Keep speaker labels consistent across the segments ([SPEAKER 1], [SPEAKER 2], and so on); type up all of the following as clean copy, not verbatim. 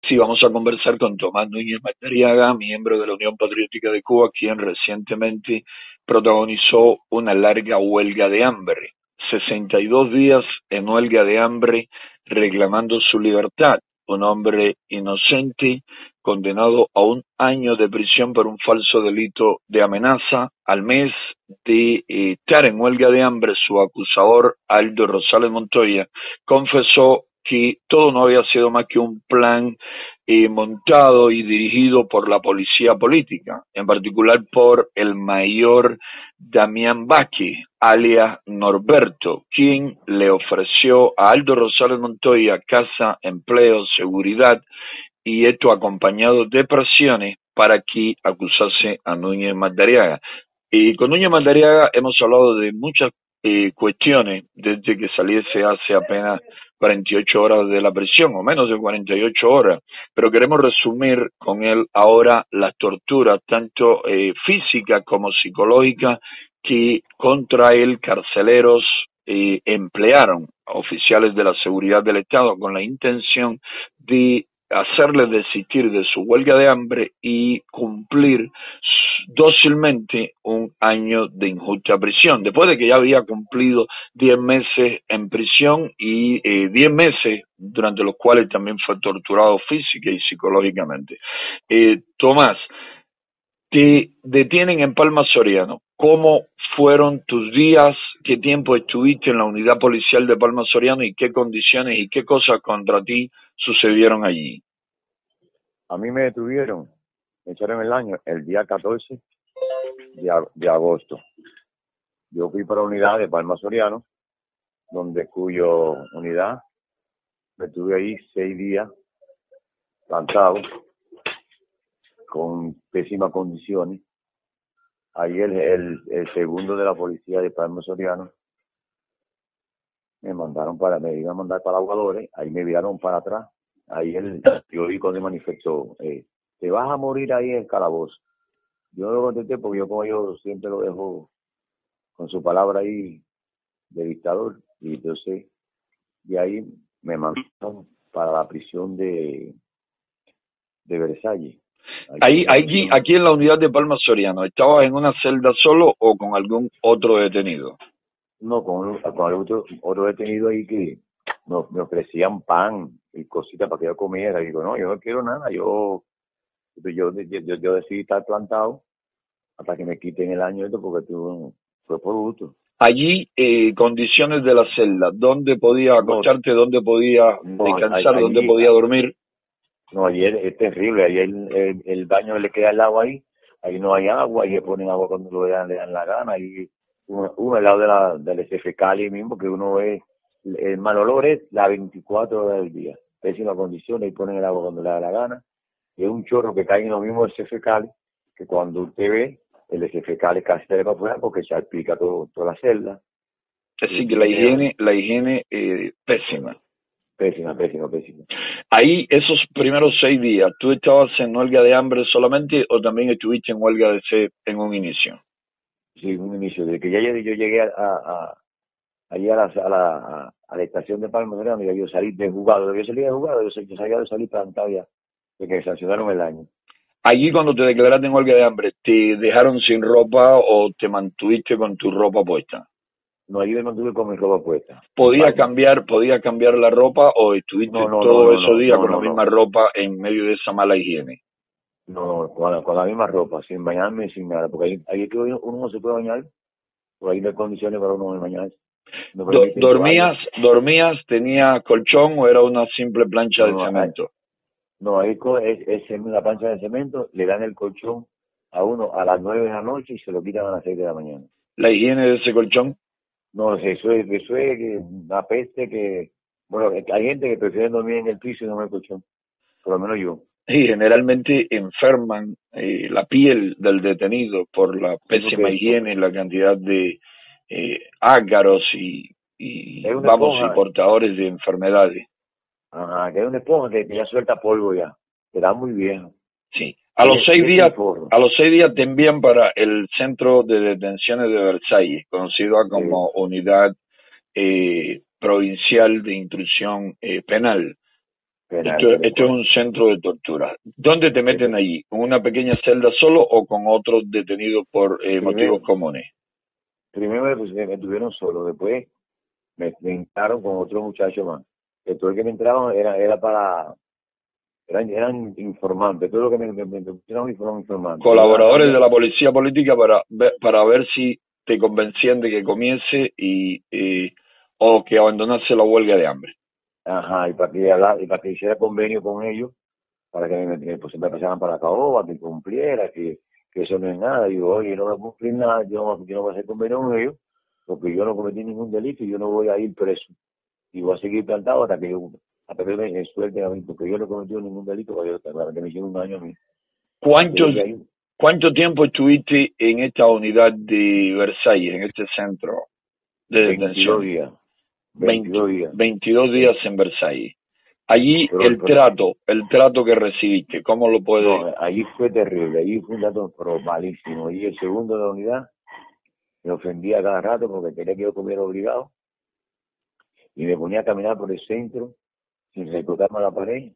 [SPEAKER 1] Sí, vamos a conversar con Tomás Núñez Madariaga, miembro de la Unión Patriótica de Cuba, quien recientemente protagonizó una larga huelga de hambre. 62 días en huelga de hambre reclamando su libertad. Un hombre inocente condenado a 1 año de prisión por un falso delito de amenaza. Al mes de estar en huelga de hambre, su acusador, Aldo Rosales Montoya, confesó que todo no había sido más que un plan montado y dirigido por la policía política, en particular por el mayor Damián Baque, alias Norberto, quien le ofreció a Aldo Rosales Montoya casa, empleo, seguridad, y esto acompañado de presiones para que acusase a Núñez Madariaga. Y con Núñez Madariaga hemos hablado de muchas cuestiones desde que saliese hace apenas 48 horas de la prisión, o menos de 48 horas, pero queremos resumir con él ahora las torturas, tanto físicas como psicológicas, que contra él carceleros emplearon oficiales de la seguridad del Estado con la intención de hacerle desistir de su huelga de hambre y cumplir dócilmente 1 año de injusta prisión, después de que ya había cumplido 10 meses en prisión y 10 meses durante los cuales también fue torturado física y psicológicamente. Tomás, te detienen en Palma Soriano. ¿Cómo fueron tus días? ¿Qué tiempo estuviste en la unidad policial de Palma Soriano y qué condiciones y qué cosas contra ti sucedieron allí?
[SPEAKER 2] A mí me detuvieron, me echaron el día 14 de agosto. Yo fui para la unidad de Palma Soriano, cuyo unidad me tuve ahí 6 días plantado, con pésimas condiciones. Ahí el segundo de la policía de Palma Soriano me iban a mandar para Aguadores, ahí me viraron para atrás. Ahí yo vi cuando manifestó, te vas a morir ahí en el calabozo. Yo no lo contesté porque yo, como yo siempre lo dejo con su palabra ahí de dictador, y entonces de ahí me mandaron para la prisión de Versalles.
[SPEAKER 1] Aquí en la unidad de Palma Soriano, ¿estabas en una celda solo o con algún otro detenido?
[SPEAKER 2] No, con otro detenido ahí que me ofrecían pan y cositas para que yo comiera. Y digo, no, yo no quiero nada, yo decidí estar plantado hasta que me quiten el año esto, porque fue por gusto.
[SPEAKER 1] Allí, condiciones de la celda, ¿dónde podía acostarte, dónde podía descansar, dónde podía dormir?
[SPEAKER 2] No, allí es terrible, ahí el baño le queda el agua ahí no hay agua, ahí le ponen agua cuando le dan la gana, y uno al lado del SF Cali mismo, que uno ve, el mal olor es las 24 horas del día, pésima condición, ahí ponen el agua cuando le da la gana, y es un chorro que cae en lo mismo del SF Cali, que cuando usted ve, el SF Cali casi se le va afuera porque se salpica toda la celda.
[SPEAKER 1] Así que la higiene pésima.
[SPEAKER 2] Pésima.
[SPEAKER 1] Ahí, esos primeros 6 días, ¿tú estabas en huelga de hambre solamente o también estuviste en huelga de sed en un inicio?
[SPEAKER 2] Sí, un inicio. Desde que ya yo llegué allí a la estación de Palma Soriano, y yo salí de jugado. Yo salía de jugado, yo salía de salir plantado ya, de que me sancionaron el año.
[SPEAKER 1] Allí, cuando te declaraste en huelga de hambre, ¿te dejaron sin ropa o te mantuviste con tu ropa puesta?
[SPEAKER 2] No, allí me mantuve con mi ropa puesta.
[SPEAKER 1] ¿Podía cambiar la ropa o estuviste todos esos días con la misma ropa en medio de esa mala higiene?
[SPEAKER 2] No, con la misma ropa, sin bañarme, sin nada, porque ahí es que uno no se puede bañar, porque ahí no hay condiciones para uno bañarse. No
[SPEAKER 1] ¿Dormías, tenías colchón o era una simple plancha de cemento?
[SPEAKER 2] No, ahí es la plancha de cemento, le dan el colchón a uno a las 9 de la noche y se lo quitan a las 6 de la mañana.
[SPEAKER 1] ¿La higiene de ese colchón?
[SPEAKER 2] No, eso es una peste que, bueno, hay gente que prefiere dormir en el piso y no en el colchón, por lo menos yo.
[SPEAKER 1] Y generalmente enferman la piel del detenido por la pésima higiene, la cantidad de ácaros y portadores de enfermedades.
[SPEAKER 2] Ajá, que hay una esponja que ya suelta polvo ya, que da muy viejo.
[SPEAKER 1] Sí. A los 6 días te envían para el centro de detenciones de Versalles, conocido como Unidad Provincial de Instrucción Penal.
[SPEAKER 2] penal que le
[SPEAKER 1] Esto es
[SPEAKER 2] ponen.
[SPEAKER 1] un centro de tortura. ¿Dónde te meten
[SPEAKER 2] Ese-
[SPEAKER 1] allí? ¿En una pequeña celda solo o con otros detenidos por motivos
[SPEAKER 2] primero,
[SPEAKER 1] comunes?
[SPEAKER 2] primero me tuvieron solo, después me entraron con otro muchacho más. Que todo el que me entraban era para, eran informantes, todo lo que me pusieron fueron informantes. Yo era
[SPEAKER 1] Colaboradores de
[SPEAKER 2] también,
[SPEAKER 1] la policía política para ver si te convencían de que comience o que abandonase la huelga de hambre.
[SPEAKER 2] ajá, y para que hiciera convenio con ellos, para que pues, me pasaran para la caoba, que cumpliera, que eso no es nada. Digo, oye, no voy a cumplir nada, yo no voy a hacer convenio con ellos, porque yo no cometí ningún delito y yo no voy a ir preso. Y voy a seguir plantado hasta que me suelten a mí, porque yo no he cometido ningún delito para que me hicieron un daño a mí.
[SPEAKER 1] ¿Cuántos,
[SPEAKER 2] Entonces, de ahí,
[SPEAKER 1] ¿Cuánto tiempo estuviste en esta unidad de Versalles, en este centro de
[SPEAKER 2] 22
[SPEAKER 1] detención?
[SPEAKER 2] días,
[SPEAKER 1] 20
[SPEAKER 2] 22 días.
[SPEAKER 1] 22 días en Versalles. Allí
[SPEAKER 2] Pero
[SPEAKER 1] el trato que recibiste, ¿cómo lo puede?
[SPEAKER 2] no, allí fue terrible, allí fue un dato pero malísimo. Y el segundo de la unidad me ofendía cada rato porque quería que yo comiera obligado y me ponía a caminar por el centro sin recostarme a la pared.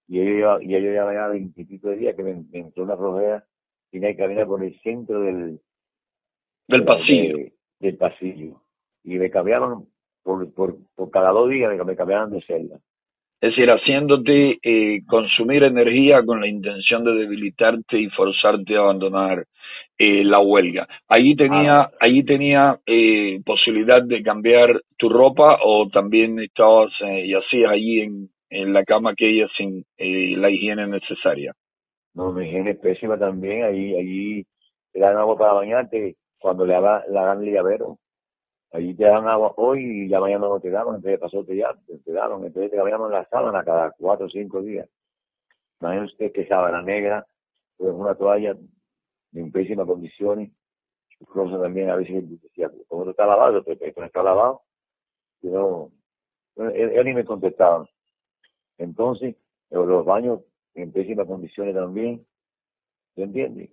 [SPEAKER 2] Y yo ya 20 y pico de días que me entró una flojera, tenía que caminar por el centro
[SPEAKER 1] Del pasillo?
[SPEAKER 2] del pasillo. Y me cambiaban por cada 2 días, me cambiaban de celda.
[SPEAKER 1] Es decir, haciéndote consumir energía con la intención de debilitarte y forzarte a abandonar la huelga.
[SPEAKER 2] Ah,
[SPEAKER 1] Allí tenía posibilidad de cambiar tu ropa o también estabas y hacías allí en la cama aquella sin la higiene necesaria.
[SPEAKER 2] no, mi higiene es pésima también. Allí te dan agua para bañarte cuando le hagan llavero. Allí te dan agua hoy y ya mañana no te daban, entonces pasó te daban, entonces te cambiaban la sábana cada 4 o 5 días. Imagínese usted que sábana negra, pues una toalla en pésimas condiciones, cosas también a veces decía, como no está lavado, pues esto no está lavado, y no, él ni me contestaban. Entonces, los baños en pésimas condiciones también, ¿se entiende?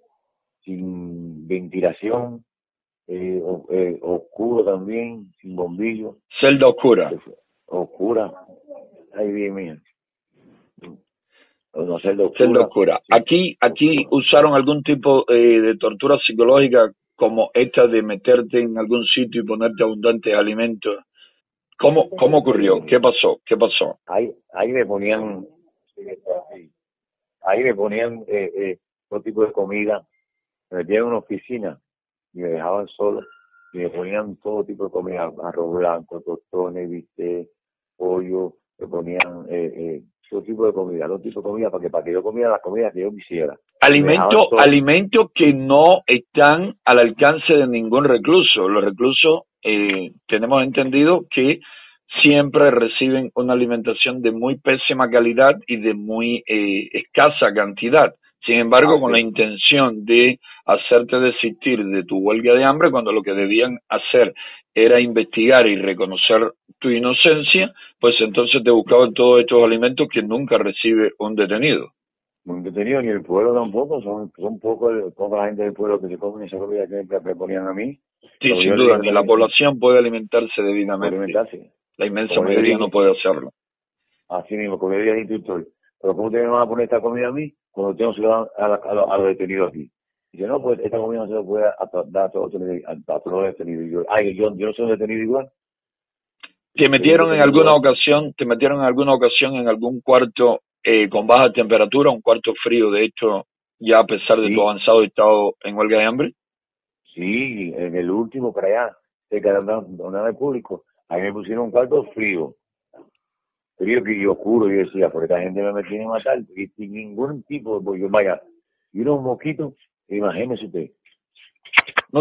[SPEAKER 2] Sin ventilación, oscuro también, sin bombillo,
[SPEAKER 1] Celda oscura.
[SPEAKER 2] oscura, ay bien mío, no celda
[SPEAKER 1] Celda
[SPEAKER 2] oscura,
[SPEAKER 1] oscura.
[SPEAKER 2] sí,
[SPEAKER 1] Aquí
[SPEAKER 2] oscuro.
[SPEAKER 1] usaron algún tipo de tortura psicológica como esta de meterte en algún sitio y ponerte abundantes alimentos. ¿Cómo ocurrió? ¿Qué
[SPEAKER 2] Eh,
[SPEAKER 1] pasó? ¿Qué pasó?
[SPEAKER 2] ahí me ponían, ahí me ponían todo tipo de comida, me metían en una oficina y me dejaban solo y me ponían todo tipo de comida, arroz blanco, tostones, bistec, pollo, me ponían todo tipo de comida, todo tipo de comida para que yo comiera las comidas que yo quisiera. Y me dejaban solo.
[SPEAKER 1] Alimentos que no están al alcance de ningún recluso. Los reclusos tenemos entendido que siempre reciben una alimentación de muy pésima calidad y de muy escasa cantidad. Sin embargo, con la
[SPEAKER 2] Hace,
[SPEAKER 1] intención de hacerte desistir de tu huelga de hambre, cuando lo que debían hacer era investigar y reconocer tu inocencia, pues entonces te buscaban todos estos alimentos que nunca recibe un detenido.
[SPEAKER 2] muy entretenido, ni el pueblo tampoco, son poca la gente del pueblo que se come esa comida que me ponían a mí.
[SPEAKER 1] Sí,
[SPEAKER 2] Como
[SPEAKER 1] sin
[SPEAKER 2] yo le
[SPEAKER 1] duda,
[SPEAKER 2] dije
[SPEAKER 1] ni la
[SPEAKER 2] también,
[SPEAKER 1] población puede alimentarse
[SPEAKER 2] por
[SPEAKER 1] debidamente.
[SPEAKER 2] alimentarse.
[SPEAKER 1] La inmensa
[SPEAKER 2] Como yo le
[SPEAKER 1] mayoría no
[SPEAKER 2] dije,
[SPEAKER 1] puede hacerlo.
[SPEAKER 2] así mismo, como yo le dije al instructor, pero ¿cómo ustedes me van a poner esta comida a mí cuando ustedes no se lo dan a los detenidos aquí? Dice, no, pues esta comida no se lo puede dar a todos los detenidos. Y yo no soy un detenido igual, soy un detenido.
[SPEAKER 1] Te metieron en alguna ocasión en algún cuarto con baja temperatura, un cuarto frío, de hecho, ya a pesar de tu
[SPEAKER 2] Sí,
[SPEAKER 1] avanzado estado en huelga de hambre.
[SPEAKER 2] sí, en el último, para allá, cerca de una público, ahí me pusieron un cuarto frío que yo oscuro, yo decía, por esta gente me tiene a matar, y sin ningún tipo de, pues yo vaya, y unos mosquitos, imagínese usted,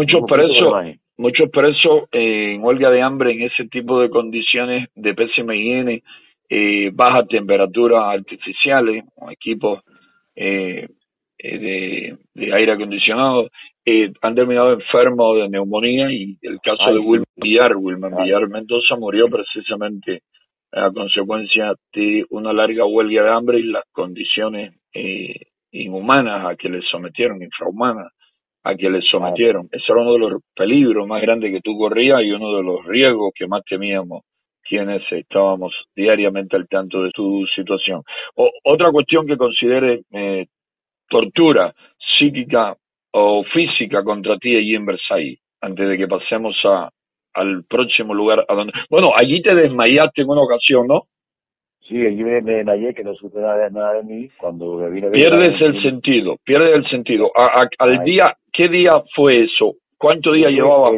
[SPEAKER 2] unos
[SPEAKER 1] Muchos
[SPEAKER 2] mosquitos por
[SPEAKER 1] presos,
[SPEAKER 2] imagen.
[SPEAKER 1] muchos presos en huelga de hambre en ese tipo de condiciones de pésima higiene, bajas temperaturas artificiales, o equipos eh, de aire acondicionado, han terminado enfermos de neumonía y el caso de
[SPEAKER 2] Ay, sí,
[SPEAKER 1] Wilmer
[SPEAKER 2] ay,
[SPEAKER 1] Villar Mendoza murió precisamente a consecuencia de una larga huelga de hambre y las condiciones inhumanas a que le sometieron, infrahumanas a que le
[SPEAKER 2] ah,
[SPEAKER 1] sometieron. Ese era uno de los peligros más grandes que tú corrías y uno de los riesgos que más temíamos quienes estábamos diariamente al tanto de su situación. Otra cuestión que considere tortura psíquica o física contra ti allí en Versailles, antes de que pasemos al próximo lugar a donde... Bueno, allí te desmayaste en una ocasión, ¿no?
[SPEAKER 2] Sí, allí me desmayé, que no supe nada de mí. Cuando me vine a ver
[SPEAKER 1] Pierdes el sentido, pierdes el sentido. Al
[SPEAKER 2] ay,
[SPEAKER 1] día, ¿qué día fue eso? ¿Cuántos
[SPEAKER 2] eso
[SPEAKER 1] días
[SPEAKER 2] fue
[SPEAKER 1] llevaba?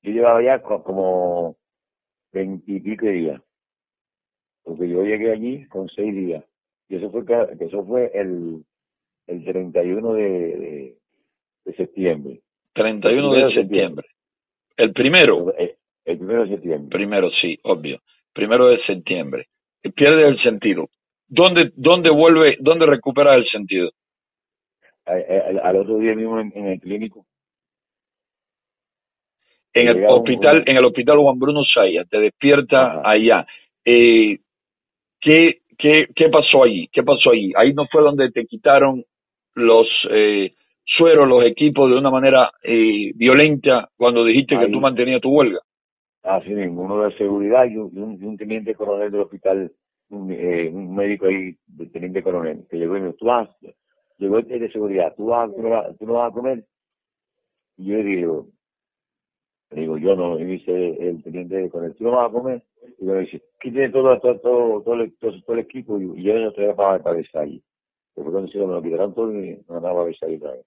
[SPEAKER 2] yo llevaba ya como 20 y pico de días, porque yo llegué allí con 6 días. Y eso fue el 31 de septiembre. El
[SPEAKER 1] 31
[SPEAKER 2] primero
[SPEAKER 1] de
[SPEAKER 2] de septiembre.
[SPEAKER 1] septiembre. El primero,
[SPEAKER 2] El 1 de septiembre.
[SPEAKER 1] primero sí, obvio. Primero de septiembre. Pierde el sentido. ¿Dónde recupera el sentido?
[SPEAKER 2] Al otro día mismo en el clínico.
[SPEAKER 1] En el
[SPEAKER 2] Llega
[SPEAKER 1] hospital, en el hospital Juan Bruno Zaya, te despierta
[SPEAKER 2] ajá,
[SPEAKER 1] allá. ¿Qué pasó allí? ¿Qué pasó allí? Ahí no fue donde te quitaron los sueros, los equipos de una manera violenta cuando dijiste que tú
[SPEAKER 2] ahí,
[SPEAKER 1] mantenías tu huelga.
[SPEAKER 2] así mismo, uno de seguridad y un teniente coronel del hospital, un médico ahí, el teniente coronel, que llegó y me dijo, llegó el de seguridad, tú no vas a comer. Y yo le digo, yo no, y dice el teniente coronel, tú no vas a comer. Y me dice, ¿qué tiene todo el equipo? Y yo no estoy para Versailles. Después cuando se me lo quitaron todo y me mandaba a Versailles otra vez.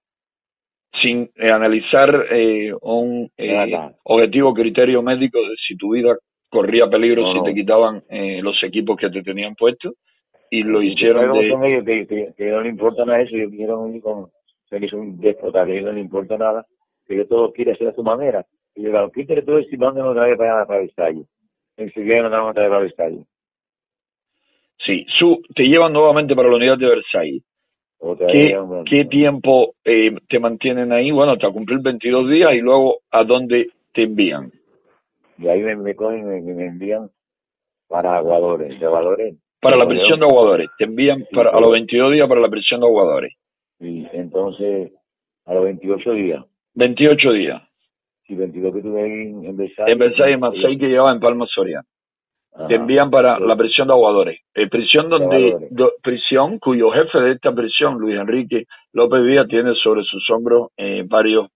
[SPEAKER 1] Sin analizar un
[SPEAKER 2] Nada,
[SPEAKER 1] objetivo criterio médico de si tu vida corría peligro
[SPEAKER 2] no,
[SPEAKER 1] si te
[SPEAKER 2] no.
[SPEAKER 1] quitaban los equipos que te tenían puestos y lo
[SPEAKER 2] Y tú sabes
[SPEAKER 1] hicieron
[SPEAKER 2] cómo
[SPEAKER 1] de...
[SPEAKER 2] son ellos, que no le importa nada eso, ellos quieren ir con, que son déspotas, que a ellos no le importa nada, que ellos todo quieren hacer a su manera. Y yo digo, quítale todo esto y mándenlo otra vez para Versalles. Enseguida nos vamos otra vez para Versalles.
[SPEAKER 1] Sí, te llevan nuevamente para la unidad de Versailles.
[SPEAKER 2] Otra vez
[SPEAKER 1] ¿Qué,
[SPEAKER 2] ya, bueno,
[SPEAKER 1] qué tiempo te mantienen ahí? Bueno, hasta cumplir 22 días y luego ¿a dónde te envían?
[SPEAKER 2] y ahí me cogen y me envían para Aguadores. De Aguadores
[SPEAKER 1] Para
[SPEAKER 2] me
[SPEAKER 1] la prisión de
[SPEAKER 2] cogieron,
[SPEAKER 1] Aguadores. Te envían
[SPEAKER 2] sí,
[SPEAKER 1] a los 22 días para la prisión de Aguadores.
[SPEAKER 2] y entonces a los 28 días,
[SPEAKER 1] 28 días.
[SPEAKER 2] y 22 que tuve ahí en
[SPEAKER 1] En
[SPEAKER 2] Versalles,
[SPEAKER 1] Versailles más 6 que llevaba en Palma Soria. Te
[SPEAKER 2] ajá,
[SPEAKER 1] envían para la
[SPEAKER 2] de
[SPEAKER 1] prisión de Aguadores. Prisión
[SPEAKER 2] Aguadores,
[SPEAKER 1] prisión cuyo jefe de esta prisión, Luis Enrique López Díaz, tiene sobre sus hombros varios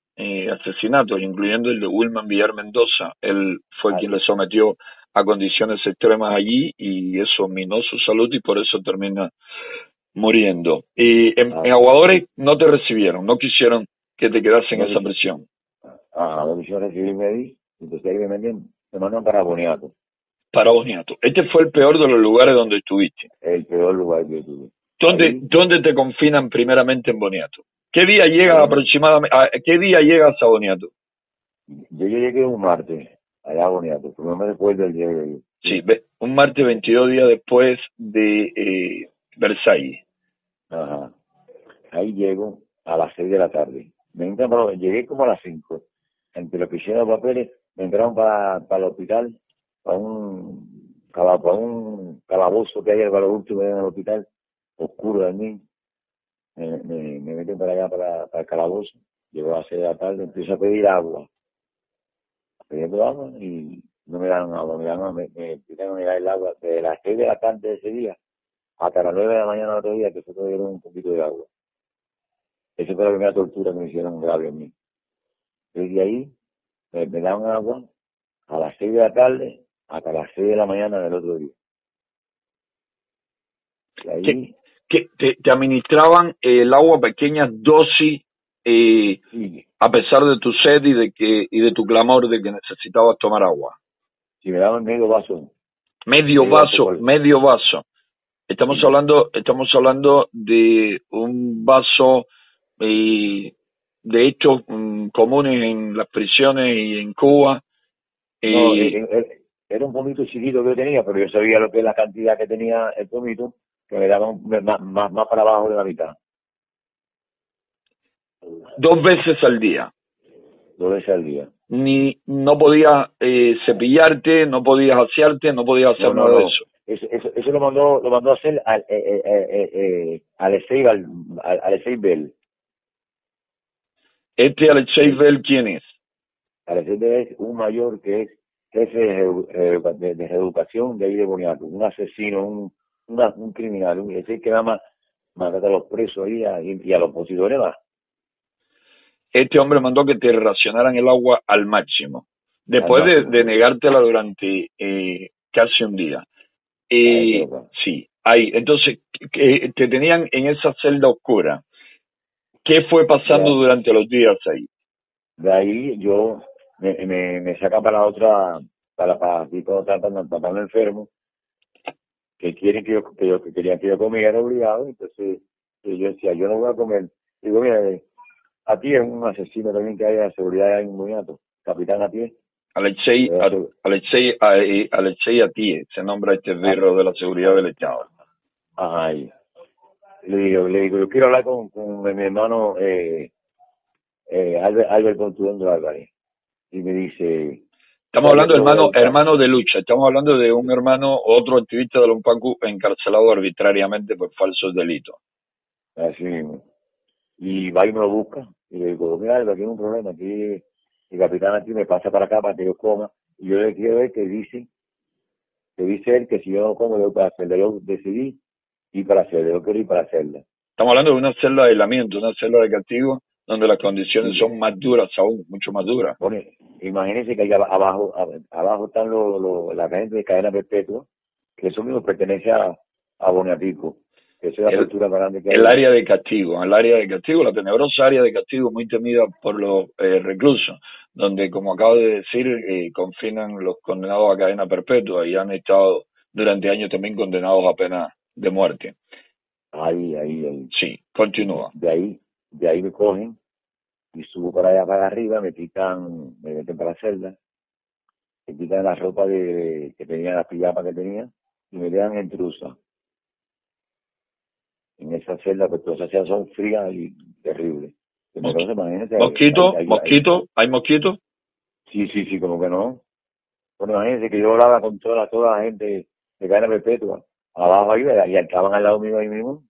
[SPEAKER 1] asesinatos, incluyendo el de Wilman Villar Mendoza. Él fue
[SPEAKER 2] ah,
[SPEAKER 1] quien le sometió a condiciones extremas allí y eso minó su salud y por eso termina muriendo. Y en
[SPEAKER 2] ah,
[SPEAKER 1] Aguadores no te recibieron, no quisieron que te quedas en
[SPEAKER 2] no
[SPEAKER 1] esa
[SPEAKER 2] dice,
[SPEAKER 1] prisión.
[SPEAKER 2] la misión recibirme ahí, entonces ahí me mandan para Boniato,
[SPEAKER 1] Para Boniato. Este fue el peor de los lugares donde estuviste.
[SPEAKER 2] el peor lugar que tuve.
[SPEAKER 1] ¿Dónde,
[SPEAKER 2] Ahí,
[SPEAKER 1] dónde te confinan primeramente en Boniato? ¿Qué día llegas
[SPEAKER 2] ahí
[SPEAKER 1] aproximadamente? ¿Qué día llegas a Boniato?
[SPEAKER 2] yo llegué un martes allá a Boniato, pero no me recuerdo el día de
[SPEAKER 1] Sí,
[SPEAKER 2] sí,
[SPEAKER 1] un martes 22 días después de Versailles.
[SPEAKER 2] ajá. Ahí llego a las 6 de la tarde. Llegué como a las 5. Entre los que hicieron los papeles, me entraron para el hospital, para un calabozo que hay para lo último en el hospital, oscuro también. Me meten para allá, para el calabozo. Llego a las 6 de la tarde, empiezo a pedir agua. Pidiendo agua y no me dan agua, me empiezan a negar el agua desde las 6 de la tarde de ese día hasta las 9 de la mañana del otro día, que fue que me dieron un poquito de agua. Esa fue la primera tortura que me hicieron grave a mí. Desde ahí me daban agua a las 6 de la tarde hasta las 6 de la mañana del otro día. Y
[SPEAKER 1] Que,
[SPEAKER 2] ahí,
[SPEAKER 1] te administraban el agua a pequeñas dosis
[SPEAKER 2] sí,
[SPEAKER 1] a pesar de tu sed y de tu clamor de que necesitabas tomar agua.
[SPEAKER 2] si me daban
[SPEAKER 1] Medio
[SPEAKER 2] medio vaso
[SPEAKER 1] vaso,
[SPEAKER 2] por,
[SPEAKER 1] medio vaso.
[SPEAKER 2] sí,
[SPEAKER 1] Estamos hablando de un vaso de estos comunes en las prisiones y en Cuba.
[SPEAKER 2] no,
[SPEAKER 1] Y
[SPEAKER 2] era un pomito chiquito que yo tenía, pero yo sabía lo que es la cantidad que tenía el pomito, que me daban más para abajo de la mitad,
[SPEAKER 1] 2 veces al día.
[SPEAKER 2] 2 veces al día.
[SPEAKER 1] Ni no podías cepillarte, no podías asearte, no podías hacer
[SPEAKER 2] No, no,
[SPEAKER 1] nada de
[SPEAKER 2] no.
[SPEAKER 1] eso.
[SPEAKER 2] Eso lo mandó a hacer Alexei Bell.
[SPEAKER 1] Este Alexei
[SPEAKER 2] El,
[SPEAKER 1] Bell, ¿quién es?
[SPEAKER 2] Alexei Bell es un mayor que es jefe de reeducación de ahí de Boniato, un asesino, un criminal, ese que nada más mata a los presos ahí y a los opositores más.
[SPEAKER 1] Este hombre mandó que te racionaran el agua al máximo, después de negártela durante casi un día. Sí, ahí. Entonces, te tenían en esa celda oscura. ¿Qué fue pasando durante los días ahí?
[SPEAKER 2] De ahí yo me sacan para la otra, para aquí cuando están enfermo, que quieren que querían que yo comiera obligado, entonces yo decía, yo no voy a comer. Digo, mira, aquí es un asesino también que hay de seguridad en Muniato, capitán a pie.
[SPEAKER 1] Alexei Atié, se nombra este birro de la seguridad del Estado.
[SPEAKER 2] Ajá, le digo, yo quiero hablar con mi hermano Albert Contuendo Álvarez. Y me dice...
[SPEAKER 1] Estamos hablando de hermano de lucha, estamos hablando de un hermano, otro activista de Lompacu encarcelado arbitrariamente por falsos delitos.
[SPEAKER 2] Así mismo. Y va y me lo busca. Y le digo, mira, aquí hay un problema, aquí el capitán aquí me pasa para acá para que yo coma. Y yo le quiero ver que dice él que si yo no como, yo para hacerla. Yo decidí ir para hacerla, yo quiero ir para hacerla.
[SPEAKER 1] Estamos hablando de una celda de aislamiento, una celda de castigo, donde las condiciones son más duras aún, mucho más duras.
[SPEAKER 2] Bueno, imagínense que ahí abajo están la gente de cadena perpetua, que eso mismo pertenece a Boniatico. Esa es la cultura más grande que hay.
[SPEAKER 1] El área de castigo, la tenebrosa área de castigo muy temida por los reclusos, donde, como acabo de decir, confinan los condenados a cadena perpetua y han estado durante años también condenados a pena de muerte.
[SPEAKER 2] Ahí.
[SPEAKER 1] Sí, continúa.
[SPEAKER 2] De ahí me cogen y subo para allá para arriba, me meten para la celda, me quitan la ropa que tenía, la pijama que tenía, y me dejan en trusa. En esa celda, pues todas esas celdas son frías y terribles.
[SPEAKER 1] ¿Mosquito? ¿Hay mosquitos?
[SPEAKER 2] Sí, como que no. Bueno, imagínense que yo hablaba con toda la gente de cadena perpetua, abajo ahí, y estaban al lado mío ahí mismo.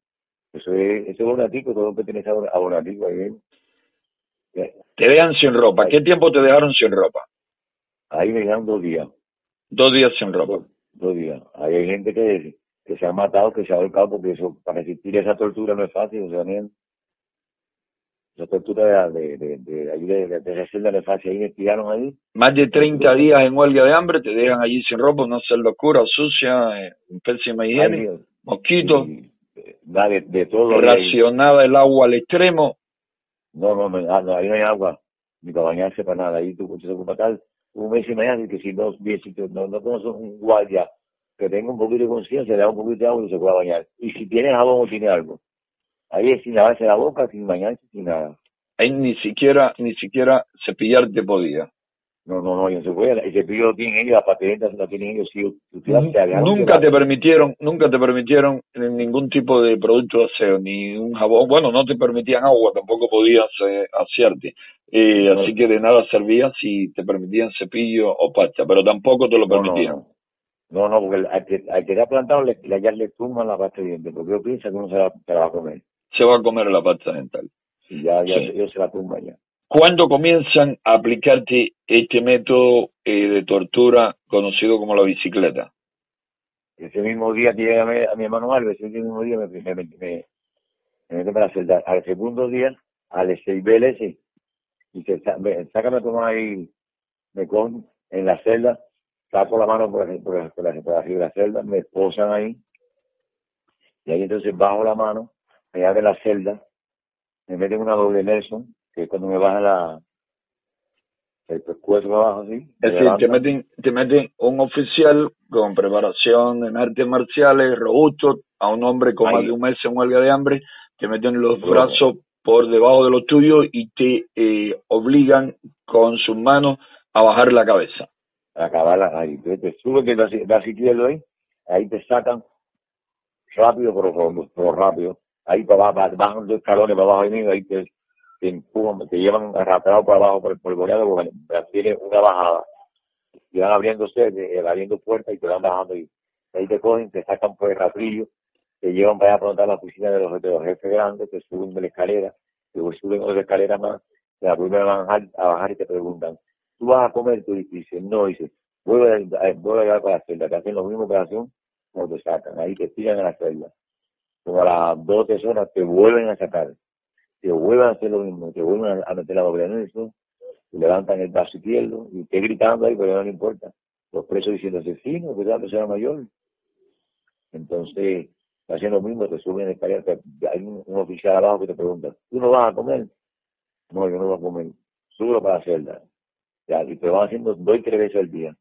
[SPEAKER 2] Eso es Bonatico, todo pertenece a Bonatico ahí mismo.
[SPEAKER 1] Te dejan sin ropa. ¿Qué tiempo te dejaron sin ropa?
[SPEAKER 2] Ahí me dejaron 2 días.
[SPEAKER 1] 2 días sin ropa.
[SPEAKER 2] 2 días. Ahí hay gente que se ha matado, que se ha ahorcado, porque eso, para resistir esa tortura no es fácil, o sea, esa tortura de esa celda no es fácil. Ahí me tiraron ahí.
[SPEAKER 1] Más de 30 días en huelga de hambre, te dejan allí sin ropa, una celda oscura, sucia, pésima higiene, mosquitos,
[SPEAKER 2] de todo.
[SPEAKER 1] racionada el agua al extremo.
[SPEAKER 2] No, ahí no hay agua, ni para bañarse para nada. Ahí tú se ocupa tal, un mes y medio, que si no conoces un guardia que tenga un poquito de conciencia, le da un poquito de agua y se pueda bañar. Y si tiene jabón o tiene algo, ahí es sin lavarse la boca, sin bañarse, sin nada.
[SPEAKER 1] Ahí ni siquiera cepillarte podía.
[SPEAKER 2] No, no se puede. El cepillo lo tienen ellos, la patente la tienen ellos. Si
[SPEAKER 1] nunca te permitieron ningún tipo de producto de aseo, ni un jabón. Bueno, no te permitían agua, tampoco podías asearte. Así que de nada servía si te permitían cepillo o pasta, pero tampoco te lo permitían.
[SPEAKER 2] No, porque al que le ha plantado ya le tumban la pasta de dientes, porque yo pienso que uno se la va a comer.
[SPEAKER 1] Se va a comer la pasta dental.
[SPEAKER 2] Y ya ellos se la tumban ya.
[SPEAKER 1] ¿Cuándo comienzan a aplicarte este método de tortura conocido como la bicicleta?
[SPEAKER 2] Ese mismo día que llega a mi hermano Álvarez, ese mismo día me meten para la celda. Al segundo día, al 6BLS, y sácame a tomar ahí, me cogen en la celda, saco la mano por arriba de la celda, me esposan ahí, y ahí entonces bajo la mano, me abren la celda, me meten una doble Nelson, que es cuando me baja el pescuezo abajo así.
[SPEAKER 1] Es decir, te meten un oficial con preparación en artes marciales, robusto, a un hombre con más de un mes en huelga de hambre, te meten los brazos por debajo de los tuyos y te obligan con sus manos a bajar la cabeza.
[SPEAKER 2] A acabarla ahí. Te suben que brazo izquierdo ahí te sacan rápido, pero rápido. Ahí para abajo, bajan 2 escalones para abajo ahí te empujan, te llevan arrastrado para abajo por el boleado, porque tiene una bajada. Y van abriendo puertas y te van bajando. Y ahí te cogen, te sacan por el rastrillo, te llevan para allá a preguntar la oficina de los jefes grandes, te suben de la escalera, te suben otra escalera más, te la vuelven a bajar y te preguntan, ¿tú vas a comer? Tú dices, no, dice, vuelve a llegar para la celda, te hacen lo mismo que hacen cuando te sacan, ahí te tiran a la celda. Como a las 2 o 3 horas te vuelven a sacar, te vuelven a hacer lo mismo, te vuelven a meter la doble en eso, te levantan el brazo izquierdo y te gritando ahí, pero no le importa. Los presos diciendo asesino, que es la persona mayor. Entonces, hacen lo mismo, te suben en escalera, hay un oficial abajo que te pregunta, ¿tú no vas a comer? No, yo no voy a comer, súbelo para la celda. Ya, y te van haciendo 2 y 3 veces al día.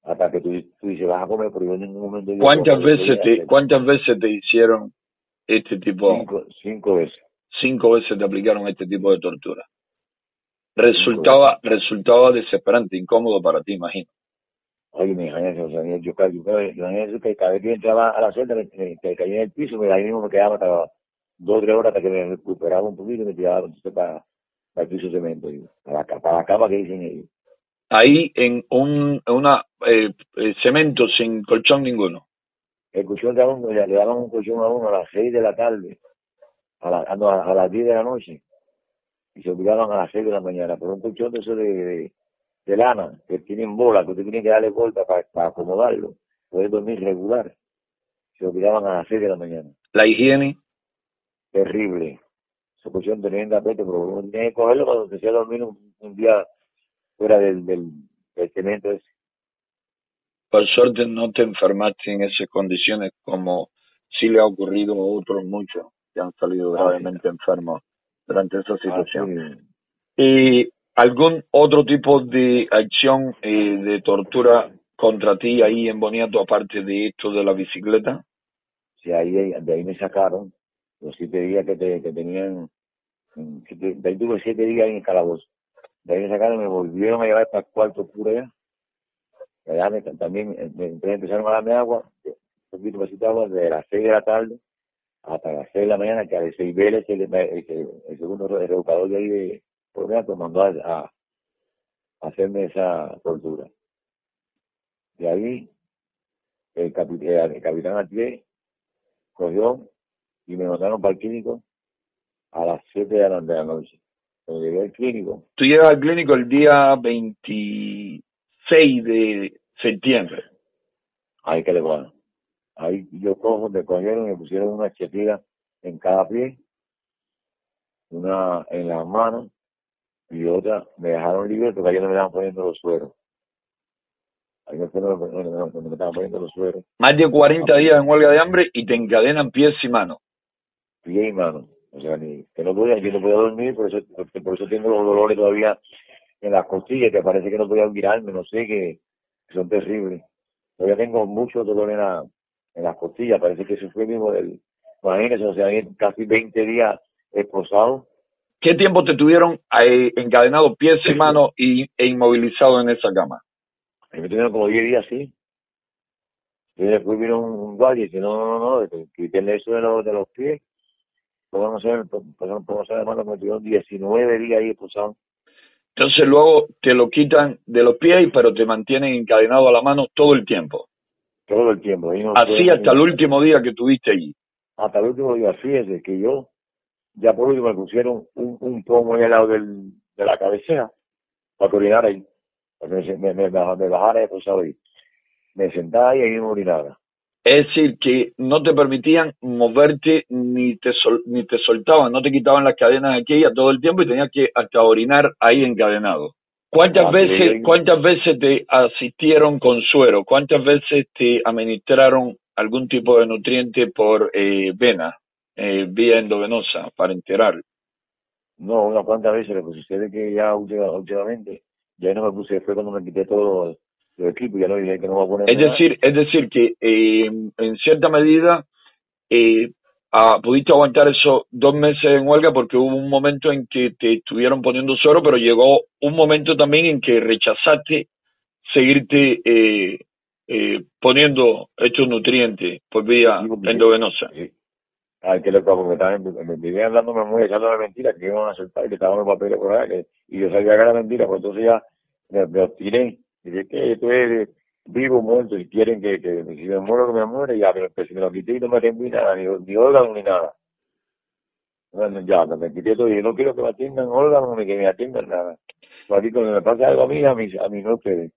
[SPEAKER 2] Hasta que tú dices, vas a comer, pero yo en ningún momento digo,
[SPEAKER 1] ¿Cuántas veces te hicieron este tipo?
[SPEAKER 2] 5 veces.
[SPEAKER 1] 5 veces te aplicaron este tipo de tortura.
[SPEAKER 2] 5 veces.
[SPEAKER 1] Resultaba desesperante, incómodo para ti, imagino.
[SPEAKER 2] Oye, me imagínate, o sea, yo que cada vez que entraba a la celda, me caía en el piso, ahí mismo me quedaba hasta 2 o 3 horas hasta que me recuperaba un poquito y me tiraba entonces para el piso de cemento, para la cama que dicen ellos.
[SPEAKER 1] Ahí en una cemento sin colchón ninguno.
[SPEAKER 2] El colchón de uno, le daban un colchón a uno a las 6 de la tarde, a las 10 de la noche, y se olvidaban a las 6 de la mañana, por un colchón de eso de lana, que tienen bola, que usted tiene que darle vuelta para acomodarlo, poder dormir regular. Se olvidaban a las 6 de la mañana.
[SPEAKER 1] La higiene.
[SPEAKER 2] Terrible. Esa cuestión tremenda, pero uno tiene que cogerlo cuando se sea dormir un día fuera del cemento ese.
[SPEAKER 1] Por suerte no te enfermaste en esas condiciones como sí le ha ocurrido a otros muchos que han salido gravemente enfermos durante esa situación. ¿Y algún otro tipo de acción de tortura contra ti ahí en Boniato, aparte de esto de la bicicleta?
[SPEAKER 2] Sí, de ahí me sacaron los 7 días que tenían, de ahí tuve 7 días en el calabozo. De ahí me sacaron, me volvieron a llevar para el cuarto oscuro allá. Allá también empezaron a darme agua, un poquito de agua, desde las 6 de la tarde hasta las 6 de la mañana, que a veces Vélez, el segundo reeducador de ahí de Boniato, mandó a hacerme esa tortura. De ahí, el capitán Atié cogió y me mandaron para el clínico a las 7 de la noche. Cuando llegué al clínico.
[SPEAKER 1] Tú llegas al clínico el día 26 de septiembre.
[SPEAKER 2] Ahí que le van. Ahí yo cojo, me cogieron y me pusieron una chetila en cada pie, una en las manos y otra me dejaron libre porque ahí no me estaban poniendo los sueros. Ahí no me estaban poniendo los sueros.
[SPEAKER 1] Más de 40 días en huelga de hambre y te encadenan pies y manos.
[SPEAKER 2] Pie y manos. O sea, que no podía, yo no podía dormir, por eso tengo los dolores todavía en las costillas, que parece que no podía mirarme, no sé, que son terribles. Todavía tengo mucho dolor en las costillas, parece que eso fue mismo imagínense, o sea, casi 20 días esposado.
[SPEAKER 1] ¿Qué tiempo te tuvieron encadenado pies y manos e inmovilizado en esa cama?
[SPEAKER 2] Me tuvieron como 10 días así. Y después vino un guardia y dice, no, quítenle eso de los pies. Podemos hacer de mano, me tuvieron 19 días ahí esposado.
[SPEAKER 1] Entonces luego te lo quitan de los pies, pero te mantienen encadenado a la mano todo el tiempo.
[SPEAKER 2] Todo el tiempo.
[SPEAKER 1] Así hasta el último día que tuviste allí.
[SPEAKER 2] Hasta el último día, fíjese que yo, ya por último me pusieron un pomo ahí al lado de la cabecera para orinar ahí. Para que me bajara esposado ahí. Me sentaba ahí y me orinaba.
[SPEAKER 1] Es decir, que no te permitían moverte ni te soltaban, no te quitaban las cadenas aquellas todo el tiempo y tenías que hasta orinar ahí encadenado. ¿Cuántas veces te asistieron con suero? ¿Cuántas veces te administraron algún tipo de nutriente por vena, vía endovenosa, para enterar?
[SPEAKER 2] No, unas cuantas veces, pero sucede que ya últimamente, ya no me puse, fue cuando me quité todo los equipos, ya no dije que no voy a poner nada.
[SPEAKER 1] Es decir que en cierta medida pudiste aguantar esos 2 meses en huelga porque hubo un momento en que te estuvieron poniendo suero, pero llegó un momento también en que rechazaste seguirte poniendo estos nutrientes por vía endovenosa.
[SPEAKER 2] Sí. Ay, que loco, porque me vivían hablándome muy, echándome mentiras, que iban a soltar y que estaban los papeles por allá, y yo sabía que era mentira, pues entonces ya me obstiné. Y dije que esto es vivo, muerto, y quieren que si me muero, que me muere, ya, pero si me lo quité y no me rendí nada, ni órgano ni nada. Bueno, ya, me quité todo, y yo no quiero que me atiendan órganos ni que me atiendan nada. Aquí cuando me pasa algo a mí no ustedes.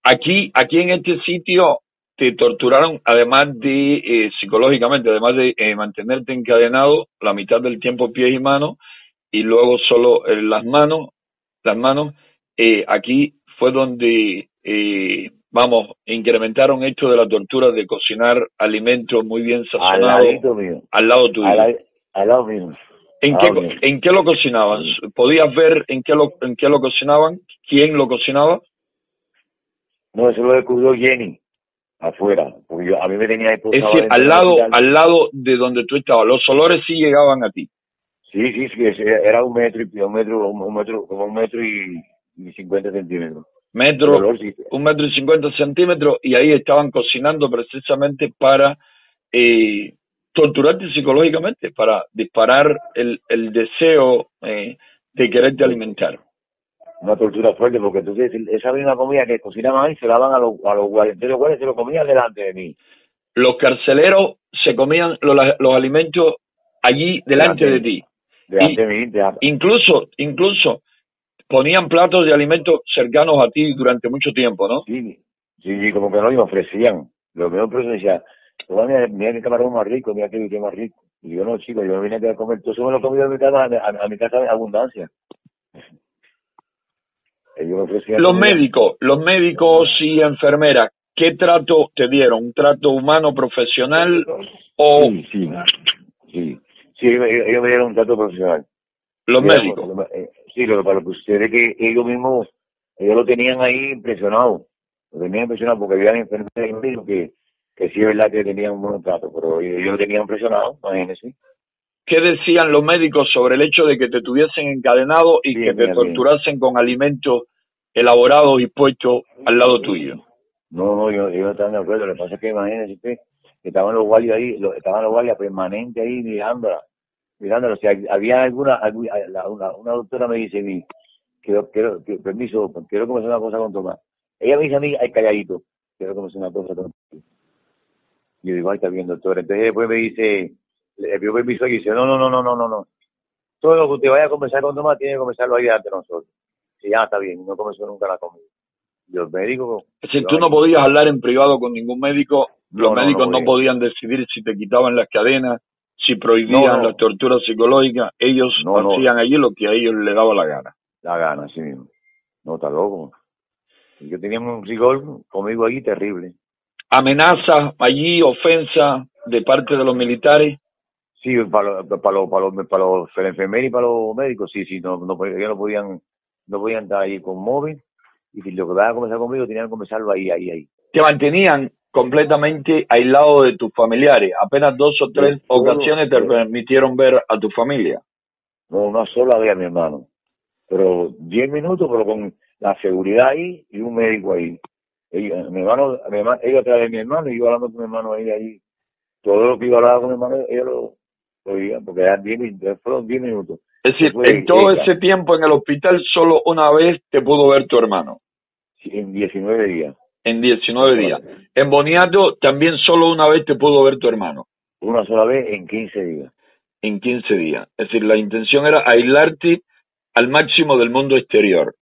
[SPEAKER 1] aquí en este sitio te torturaron, además de psicológicamente, además de mantenerte encadenado la mitad del tiempo pies y manos, y luego solo las manos, aquí fue donde, vamos, incrementaron esto de la tortura de cocinar alimentos muy bien
[SPEAKER 2] Al
[SPEAKER 1] sazonados
[SPEAKER 2] ladito mío.
[SPEAKER 1] al lado tuyo.
[SPEAKER 2] Al lado mío.
[SPEAKER 1] ¿En qué lo cocinaban? ¿Podías ver en qué lo cocinaban? ¿Quién lo cocinaba?
[SPEAKER 2] No, eso lo descubrió Jenny, afuera, porque a mí me tenía
[SPEAKER 1] Es
[SPEAKER 2] esposado
[SPEAKER 1] decir,
[SPEAKER 2] adentro del hospital.
[SPEAKER 1] al lado de donde tú estabas, los olores sí llegaban a ti.
[SPEAKER 2] Sí, era un metro como 1,50 centímetros. El
[SPEAKER 1] Metro,
[SPEAKER 2] olor sí.
[SPEAKER 1] 1,50 metros, y ahí estaban cocinando precisamente para torturarte psicológicamente, para disparar el deseo de quererte alimentar.
[SPEAKER 2] Una tortura fuerte, porque entonces esa misma comida que cocinaban ahí se la daban a los guardias. Entonces los guardias se lo comían delante de mí.
[SPEAKER 1] Los carceleros se comían los alimentos allí delante de ti.
[SPEAKER 2] Delante de mí.
[SPEAKER 1] Incluso ponían platos de alimentos cercanos a ti durante mucho tiempo, ¿no?
[SPEAKER 2] Sí, como que no me ofrecían. Lo que me decía, mira qué camarón más rico, mira qué más rico. Y yo no, chico, yo no vine a comer, todo eso me lo he comido a mi casa en abundancia. Ellos me ofrecían
[SPEAKER 1] los médicos y enfermeras, ¿qué trato te dieron? ¿Un trato humano, profesional o...?
[SPEAKER 2] Sí, ellos me dieron un trato profesional.
[SPEAKER 1] Los médicos.
[SPEAKER 2] Sí, para lo que sucede es que ellos mismos, ellos lo tenían ahí impresionado. Lo tenían impresionado porque había enfermeras y médicos que sí es verdad que tenían un buen trato, pero ellos lo tenían impresionado, imagínense.
[SPEAKER 1] ¿Qué decían los médicos sobre el hecho de que te tuviesen encadenado y que te torturasen con alimentos elaborados y puestos al lado tuyo?
[SPEAKER 2] No, yo no estaba de acuerdo. Lo que pasa es que imagínense usted, que estaban los guardias ahí, estaban los guardias permanentes ahí mirándola. O sea, había una doctora me dice, permiso, quiero comer una cosa con Tomás. Ella me dice a mí, ay, calladito, quiero comer una cosa con Tomás. Y yo digo, ay, está bien, doctor. Entonces después me dice, le pidió permiso y dice, no. Todo lo que usted vaya a conversar con Tomás tiene que conversarlo ahí ante nosotros. Sí, ya está bien, no comenzó nunca la comida. Y los médicos...
[SPEAKER 1] Si tú no podías hablar en privado con ningún médico, los médicos no podían decidir si te quitaban las cadenas, si prohibían las torturas psicológicas, ellos hacían allí lo que a ellos les daba la gana.
[SPEAKER 2] La gana, sí mismo. No, está loco. Yo tenía un rigor conmigo allí terrible.
[SPEAKER 1] ¿Amenazas allí, ofensa de parte de los militares?
[SPEAKER 2] Sí, para los enfermeros y para los médicos, sí, ellos no podían estar ahí con móvil, y si lo que van a conversar conmigo tenían que conversarlo ahí.
[SPEAKER 1] Te mantenían completamente aislado de tus familiares. Apenas 2 o 3 ocasiones te permitieron ver a tu familia.
[SPEAKER 2] No, una sola vez a mi hermano. Pero 10 minutos, pero con la seguridad ahí y un médico ahí. Ellos atrás de mi hermano y yo hablando con mi hermano ahí. Todo lo que yo hablaba con mi hermano, ellos lo oían, porque fueron 10 minutos.
[SPEAKER 1] Es decir, en todo ese tiempo en el hospital, solo una vez te pudo ver tu hermano.
[SPEAKER 2] Sí, en 19 días.
[SPEAKER 1] En 19 días. En Boniato también solo una vez te pudo ver tu hermano.
[SPEAKER 2] Una sola vez en 15 días.
[SPEAKER 1] En 15 días. Es decir, la intención era aislarte al máximo del mundo exterior.